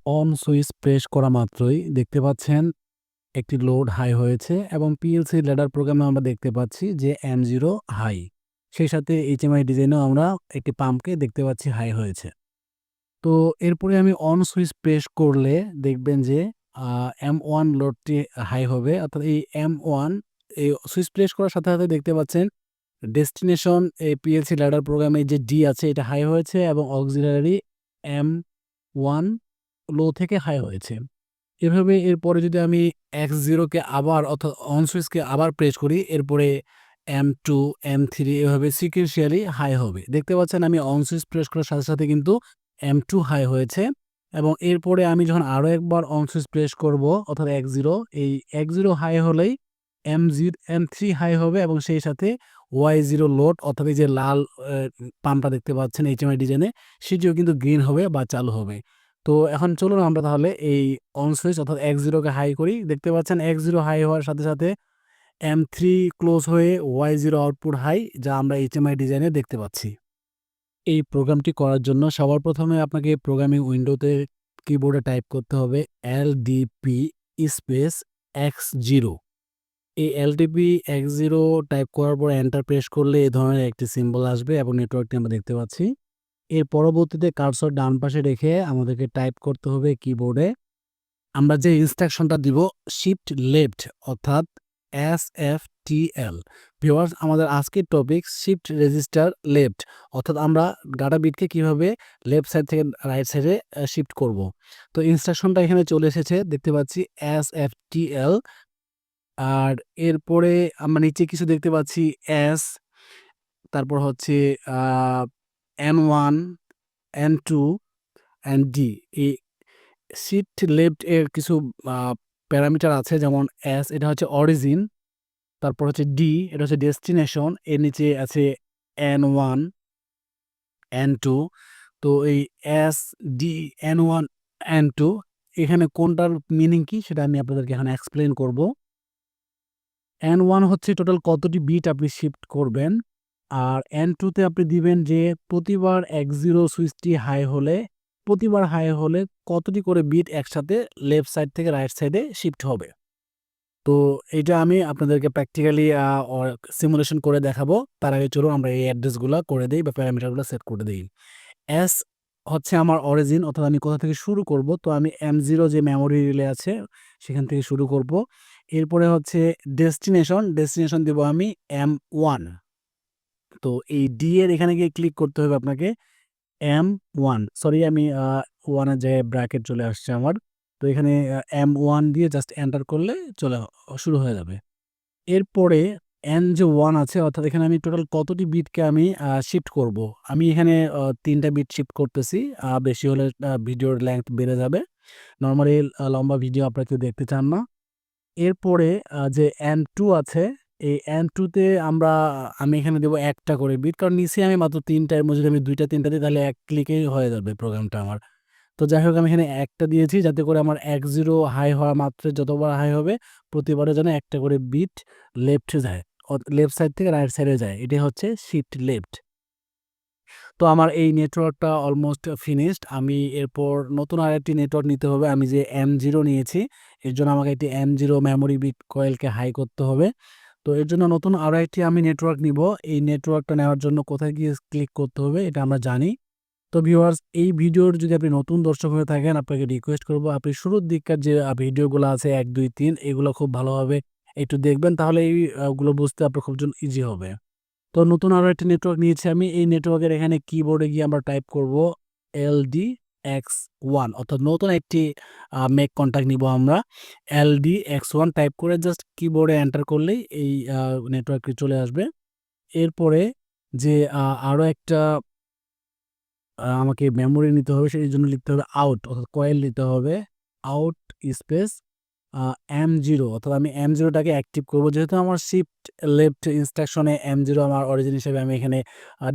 On switch press করা মাত্রই দেখতে পাচ্ছেন একটি লোড হাই হয়েছে এবং পিএলসি ল্যাডার প্রোগ্রামে আমরা দেখতে পাচ্ছি যে M0 হাই। সেই সাথে HMI ডিজাইনেও আমরা একটি পাম্পকে দেখতে পাচ্ছি হাই হয়েছে। তো এরপরে আমি অন সুইচ প্রেস করলে দেখবেন যে M1 লোডটি হাই হবে। অর্থাৎ এই M1 এই সুইচ প্রেস করার সাথে, সাথে দেখতে পাচ্ছেন ডেস্টিনেশন এই পিএলসি ল্যাডার প্রোগ্রামে যে ডি আছে এটা হাই হয়েছে এবং অক্সিলারি M1 লো থেকে হাই হয়েছে। এভাবে এরপরে যদি আমি X0 কে আবার অর্থাৎ অন সুইচকে আবার প্রেস করি, এরপরে M2, M3 এভাবে সিকুয়েন্সিয়ালি হাই হবে। দেখতে পাচ্ছেন আমি অন সুইচ প্রেস করার সাথে, সাথে কিন্তু M2 হাই হয়েছে এবং এরপরে আমি যখন আরও একবার অন সুইচ প্রেস করব অর্থাৎ X0, এই X0 হাই হলেই M3 হাই হবে এবং সেই সাথে Y0 লোড অর্থাৎ এই যে লাল পাম্পটা দেখতে পাচ্ছেন HMI ডিজাইনে, সেটিও কিন্তু গ্রিন হবে বা চালু হবে। তো এখন চলুন আমরা তাহলে এই অন সুইচ অর্থাৎ X0 কে হাই করি। দেখতে পাচ্ছেন X0 হাই হওয়ার সাথে, সাথে M3 ক্লোজ হয়ে Y0 আউটপুট হাই, যা আমরা HMI ডিজাইনে দেখতে পাচ্ছি। এই প্রোগ্রামটি করার জন্য সবার প্রথমে আপনাকে প্রোগ্রামিং উইন্ডোতে কিবোর্ডে টাইপ করতে হবে LDP স্পেস X0। এই LDP X0 টাইপ করার পর এন্টার প্রেস করলে এই ধরনের একটি সিম্বল আসবে এবং নেটওয়ার্কটি আমরা দেখতে পাচ্ছি। এর পরবর্তীতে কার্সর ডান পাশে রেখে আমাদেরকে টাইপ করতে হবে কিবোর্ডে আমরা যে ইনস্ট্রাকশনটা দিব শিফট লেফট অর্থাৎ SFTL। ভিউয়ার্স, আমাদের আজকের টপিক শিফট রেজিস্টার লেফট অর্থাৎ আমরা ডাটা বিটকে কিভাবে লেফট সাইড থেকে রাইট সাইডে শিফট করব। তো ইনস্ট্রাকশনটা এখানে চলে এসেছে, দেখতে পাচ্ছি SFTL। আর এরপরে আমরা নিচে কিছু দেখতে পাচ্ছি S, তারপর হচ্ছে N1, N2 অ্যান্ড D। এই শিফট লেফট এর কিছু প্যারামিটার আছে, যেমন S এটা হচ্ছে অরিজিন, তারপর হচ্ছে D এটা হচ্ছে ডেস্টিনেশন, এর নিচে আছে N1, N2। তো এই S, D, N1, N2 এখানে কোনটার মিনিং কি সেটা আমি আপনাদেরকে এখানে এক্সপ্লেন করব। N1 হচ্ছে টোটাল কতটি বিট আপনি শিফট করবেন, আর N2 তে আপনি দিবেন যে প্রতিবার X0 সুইচটি হাই হলে কতটি করে বিট একসাথে লেফট সাইড থেকে রাইট সাইডে শিফট হবে। তো এটা আমি আপনাদেরকে প্র্যাকটিক্যালি সিমুলেশন করে দেখাবো। তার আগে চলুন আমরা এই অ্যাড্রেসগুলো করে দেই বা প্যারামিটারগুলো সেট করে দেই। S হচ্ছে আমার অরিজিন অর্থাৎ আমি কোথা থেকে শুরু করব। তো আমি M0 যে মেমোরি রিলে আছে সেখান থেকে শুরু করব। এরপরে হচ্ছে ডেস্টিনেশন দেব আমি M1। তো এই D এর এখানে গিয়ে ক্লিক করতে হবে আপনাকে M1। সরি, আমি 1 এর জায়গায় ব্র্যাকেট চলে আসছে আমার। তো এখানে M1 দিয়ে জাস্ট এন্টার করলে শুরু হয়ে যাবে। এরপরে N যে 1 আছে অর্থাৎ এখানে আমি টোটাল কতটি বিটকে আমি শিফট করব। আমি এখানে 3 টা বিট শিফট করতেছি। বেশি হলে ভিডিওর লেংথ বেড়ে যাবে। নরমালি লম্বা ভিডিও আপনারা কেউ দেখতে চান না। এরপরে যে N2 আছে, এই N2 তে আমি এখানে দেব 1 টা করে বিট, কারণ নিচে আমি মাত্র 3 টা, এর মধ্যে যদি আমি 2 টা 3 টা দিই তাহলে এক ক্লিকেই হয়ে যাবে প্রোগ্রামটা আমার। তো যাই হোক আমি এখানে 1 টা দিয়েছি যাতে করে আমার X0 হাই হওয়া মাত্রই যতবার হাই হবে প্রতিবারে যেন 1 টা করে বিট লেফটে যায়, লেফট সাইড থেকে রাইট সাইডে যায়। এটাই হচ্ছে শিফট লেফট। তো আমার এই নেটওয়ার্কটা অলমোস্ট ফিনিশড। আমি এরপর নতুন আরেকটি নেটওয়ার্ক নিতে হবে। আমি যে M0 নিয়েছি এর জন্য আমাকে একটি M0 মেমোরি বিট কয়েলকে হাই করতে হবে। তো এর জন্য নতুন আরও একটি আমি নেটওয়ার্ক নিব। এই নেটওয়ার্কটা নেওয়ার জন্য কোথায় গিয়ে ক্লিক করতে হবে এটা আমরা জানি। তো ভিউয়ার্স, এই ভিডিওর যদি আপনি নতুন দর্শক হয়ে থাকেন আপনাকে রিকোয়েস্ট করব আপনি শুরুর দিককার যে ভিডিওগুলো আছে 1, 2, 3 এগুলো খুব ভালোভাবে একটু দেখবেন, তাহলে এই গুলো বুঝতে আপনার খুব ইজি হবে। তো নতুন আরও একটি নেটওয়ার্ক নিয়েছি আমি। এই নেটওয়ার্কের এখানে কিবোর্ডে গিয়ে আমরা টাইপ করব LDX1 অর্থাৎ নতুন একটি মেক কন্ট্যাক্ট নিব আমরা। LDX1 টাইপ করে জাস্ট কিবোর্ডে এন্টার করলেই এই নেটওয়ার্কটি চলে আসবে। এরপরে যে আরও একটা আমাকে মেমোরি নিতে হবে, সেই জন্য লিখতে হবে আউট অর্থাৎ কয়েল নিতে হবে। আউট স্পেস M0 অর্থাৎ আমি M0 টাকে অ্যাক্টিভ করব। যেহেতু আমার শিফট লেফট ইনস্ট্রাকশনে M0 আমার অরিজিন হিসেবে আমি এখানে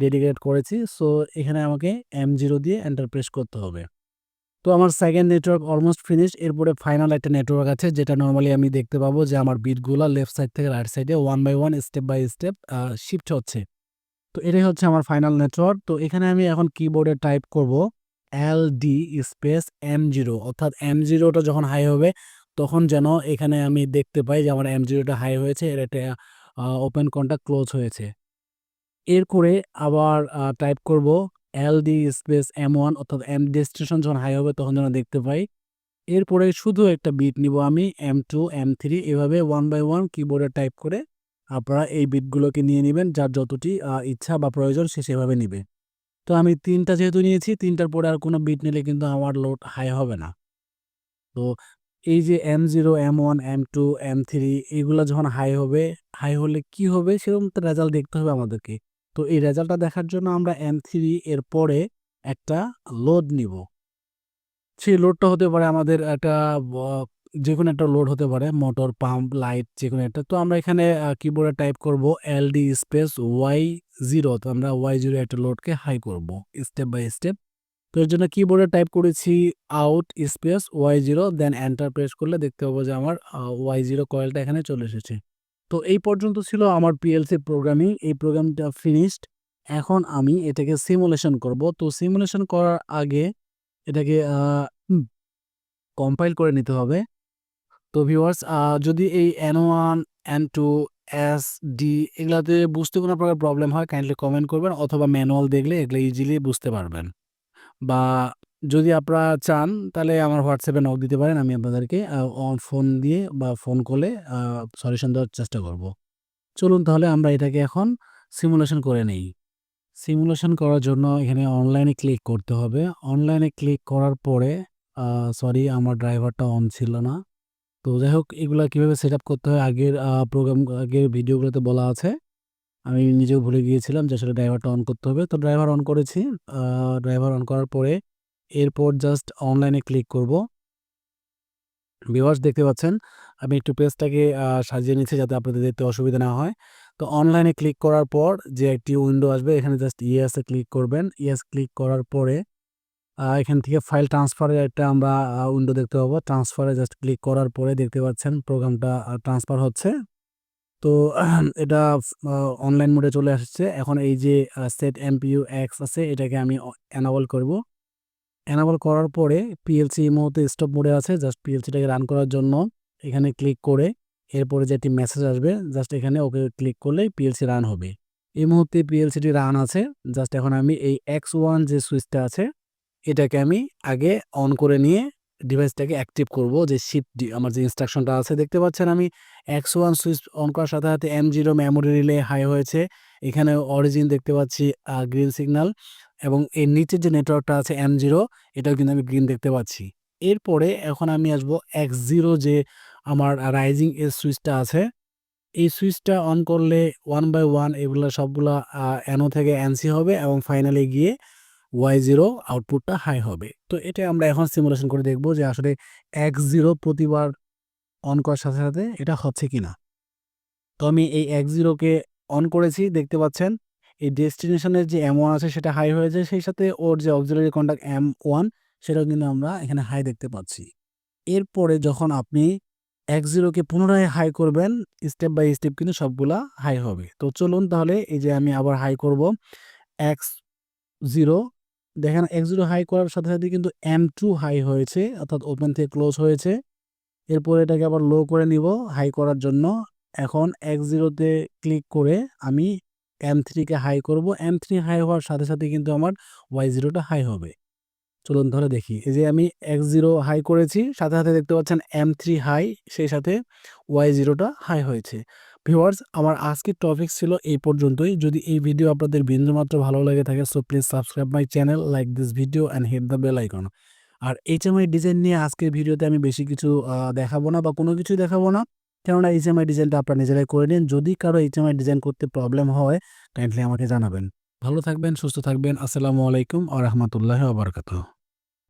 ডেডিকেট করেছি। সো এখানে আমাকে M0 দিয়ে এন্টার প্রেস করতে হবে। তো আমার সেকেন্ড নেটওয়ার্ক অলমোস্ট ফিনিশ। এরপরে ফাইনাল একটা নেটওয়ার্ক আছে যেটা নরমালি আমি দেখতে পাবো যে আমার বিটগুলো লেফট সাইড থেকে রাইট সাইডে 1 by 1 step by step shift হচ্ছে। তো এটাই হচ্ছে আমার ফাইনাল নেটওয়ার্ক। তো এখানে আমি এখন কিবোর্ডে টাইপ করব LD স্পেস M0 অর্থাৎ M0টা যখন হাই হবে তখন যেন এখানে আমি দেখতে পাই যে আমার M0টা হাই হয়েছে, এর একটা ওপেন কন্টাক্ট ক্লোজ হয়েছে। এর করে আবার টাইপ করব LD স্পেস M1 অর্থাৎ ডেস্টিনেশন যখন হাই হবে তখন যেন দেখতে পাই। এরপরে শুধু একটা বিট নিব আমি M2, M3 এভাবে 1 বাই 1 কিবোর্ডে টাইপ করে আপনারা এই বিটগুলোকে নিয়ে নিবেন, যার যতটি ইচ্ছা বা প্রয়োজন সে সেভাবে নিবে। তো আমি ৩টা যেহেতু নিয়েছি, ৩টার পরে আর কোনো বিট নিলে কিন্তু আমার লোড হাই হবে না। তো এই যে M0, M1, M2, M3 এগুলা যখন হাই হবে, হাই হলে কি হবে সেরকম তো রেজাল্ট দেখতে হবে আমাদেরকে। তো এই রেজাল্টটা দেখার জন্য আমরা M3 এর পরে একটা লোড নিব। সেই লোডটা হতে পারে আমাদের একটা ব যেকোনো একটা লোড হতে পারে, মোটর, পাম্প, লাইট যেকোনো একটা। তো আমরা এখানে কিবোর্ডে টাইপ করব LD স্পেস Y0, তো আমরা Y0 একটা লোডকে হাই করব স্টেপ বাই স্টেপ। তো এর জন্য কিবোর্ডে টাইপ করেছি out space Y0, then enter press করলে দেখতে পাবো যে আমার Y0 কয়েলটা এখানে চলে এসেছে। তো এই পর্যন্ত ছিল আমার PLC প্রোগ্রামিং। এই প্রোগ্রামটা ফিনিশড। এখন আমি এটাকে সিমুলেশন করব। তো সিমুলেশন করার আগে এটাকে কম্পাইল করে নিতে হবে। তো ভিউয়ার্স, যদি এই N1, N2, SD এগুলাতে বুঝতে কোনো প্রকার প্রবলেম হয় কাইন্ডলি কমেন্ট করবেন, অথবা ম্যানুয়াল দেখলে এগুলো ইজিলি বুঝতে পারবেন। বা যদি আপনারা চান তাহলে আমার হোয়াটসঅ্যাপে নক দিতে পারেন, আমি আপনাদেরকে ফোন দিয়ে বা ফোন কলে সলিউশন দেওয়ার চেষ্টা করব। চলুন তাহলে আমরা এটাকে এখন সিমুলেশন করে নেই। সিমুলেশন করার জন্য এখানে অনলাইনে ক্লিক করতে হবে। অনলাইনে ক্লিক করার পরে সরি আমার ড্রাইভারটা অন ছিল না। তো যাই হোক, এগুলা কিভাবে সেটআপ করতে হয় আগের আগের ভিডিওগুলোতে বলা আছে। আমি নিজেও ভুলে গিয়েছিলাম যে আসলে ড্রাইভারটা অন করতে হবে। তো ড্রাইভার অন করেছি। ড্রাইভার অন করার পরে এরপর জাস্ট অনলাইনে ক্লিক করব। ভিউয়ার্স দেখতে পাচ্ছেন আমি একটু পেজটাকে সাজিয়ে নিচ্ছি যাতে আপনাদের দেখতে অসুবিধা না হয়। তো অনলাইনে ক্লিক করার পর যে একটি উইন্ডো আসবে, এখানে জাস্ট ইয়েসে ক্লিক করবেন। ইয়েস ক্লিক করার পরে এখান থেকে ফাইল ট্রান্সফারের একটা আমরা উইন্ডো দেখতে পাবো। ট্রান্সফারে জাস্ট ক্লিক করার পরে দেখতে পাচ্ছেন প্রোগ্রামটা ট্রান্সফার হচ্ছে। তো এটা অনলাইন মোডে চলে আসছে। এখন এই যে সেট MPU X আছে এটাকে আমি এনেবল করব। এনেবল করার পরে PLC এই মুহূর্তে স্টপ মোডে আছে। জাস্ট PLCটাকে রান করার জন্য এখানে ক্লিক করে এরপরে যে একটি মেসেজ আসবে জাস্ট এখানে ওকে ক্লিক করলেই PLC রান হবে। এই মুহূর্তে PLCটি রান আছে। জাস্ট এখন আমি এই X1 যে সুইচটা আছে এটাকে আমি আগে অন করে নিয়ে ডিভাইসটাকে অ্যাক্টিভ করব। যে শিফট ডি আমার যে ইনস্ট্রাকশনটা আছে দেখতে পাচ্ছেন, আমি X1 সুইচ অন করার সাথে সাথে M0 মেমোরি রিলে হাই হয়েছে। এখানে অরিজিন দেখতে পাচ্ছি গ্রিন সিগন্যাল, এবং এর নিচের যে নেটওয়ার্কটা আছে M0 এটাও কিন্তু আমি গ্রিন দেখতে পাচ্ছি। এরপরে এখন আমি আসবো X0 যে আমার রাইজিং এর সুইচটা আছে। এই সুইচটা অন করলে 1 বাই 1 এগুলা সবগুলা NO থেকে NC হবে এবং ফাইনালি গিয়ে Y0 আউটপুটটা হাই হবে। তো এটা আমরা এখন সিমুলেশন করে দেখব যে আসলে X0 প্রতিবার অন করার সাথে সাথে এটা হচ্ছে কিনা। তো আমি এই X0 কে অন করেছি, দেখতে পাচ্ছেন এই ডেস্টিনেশনের যে M1 আছে সেটা হাই হয়েছে, সেই সাথে ওর যে অক্সিলারি কন্টাক্ট M1 সেটাও কিন্তু আমরা এখানে হাই দেখতে পাচ্ছি। এরপরে যখন আপনি X0 কে পুনরায় হাই করবেন স্টেপ বাই স্টেপ কিন্তু সবগুলা হাই হবে। তো চলুন তাহলে এই যে আমি আবার হাই করব X0। দেখেন X0 হাই করার সাথে সাথে কিন্তু M2 হাই হয়েছে, অর্থাৎ ওপেন থেকে ক্লোজ হয়েছে। এরপর এটাকে আবার লো করে নিব হাই করার জন্য। এখন X0 তে ক্লিক করে আমি M3 কে হাই করব। M3 হাই হওয়ার সাথে সাথে কিন্তু আমার Y0 টা হাই হবে। চলুন তাহলে দেখি। এই যে আমি X0 হাই করেছি, সাথে সাথে দেখতে পাচ্ছেন M3 হাই, সেই সাথে Y0 টা হাই হয়েছে। ভিউয়ার্স, আমার আজকের টপিক ছিল এই পর্যন্তই। যদি এই ভিডিও আপনাদের বিন্দুমাত্র ভালো লেগে থাকে so please subscribe my channel, like this video and hit the bell icon. আর HMI ডিজাইন নিয়ে আজকের ভিডিওতে আমি বেশি কিছু দেখাবো না বা কোনো কিছুই দেখাবো না। কেননা HMI ডিজাইনটা আপনারা নিজেরাই করে নিন। যদি কারো HMI ডিজাইন করতে প্রবলেম হয় কাইন্ডলি আমাকে জানাবেন। ভালো থাকবেন, সুস্থ থাকবেন। আসসালামু আলাইকুম ওয়া রাহমাতুল্লাহি ওয়া বারাকাতুহু।